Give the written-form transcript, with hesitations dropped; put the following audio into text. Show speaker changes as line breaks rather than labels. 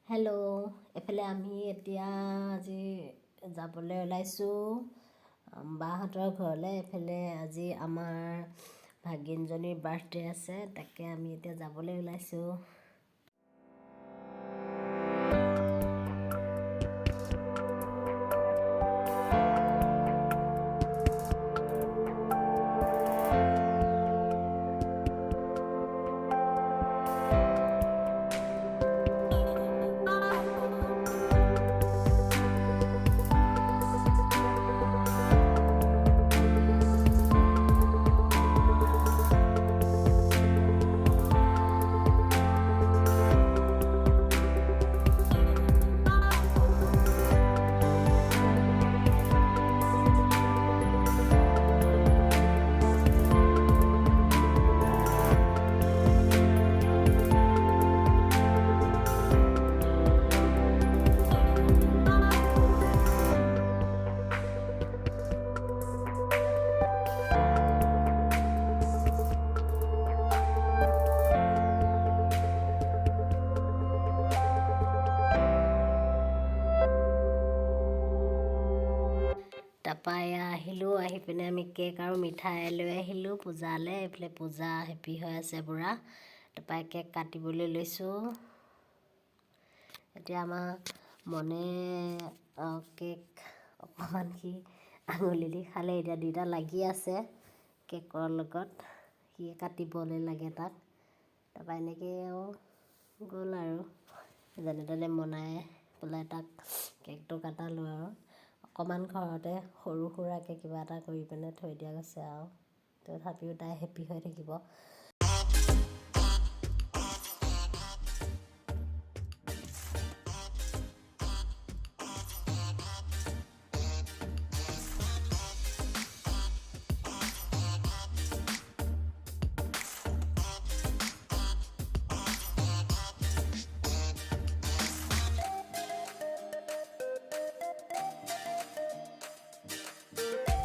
Hello', এফালে আমি এতিয়া আজি যাবলৈ ওলাইছোঁ বাহঁতৰ ঘৰলৈ। এফালে আজি আমাৰ ভাগিনজনীৰ বাৰ্থডে আছে, তাকে আমি এতিয়া যাবলৈ ওলাইছোঁ। তাৰপৰা আহিলোঁ, আহি পিনে আমি কেক আৰু মিঠাই লৈ আহিলোঁ পূজালৈ। এইফালে পূজা হেপী হৈ আছে পূৰা। তাৰপৰা কেক কাটিবলৈ লৈছোঁ। এতিয়া আমাৰ মনে কেক অকণমান সি আঙুলি দি খালে, এতিয়া দুইটা লাগি আছে কেকৰ লগত, সি কাটিবলৈ লাগে তাক। তাৰপৰা এনেকৈ আৰু গ'ল আৰু যেনে তেনে মনাই পেলাই তাক কেকটো কাটালোঁ আৰু অকণমান ঘৰতে সৰু সুৰাকৈ কিবা এটা কৰি পিনে থৈ দিয়া গৈছে আৰু তথাপিও তাই হেপী হৈ থাকিব।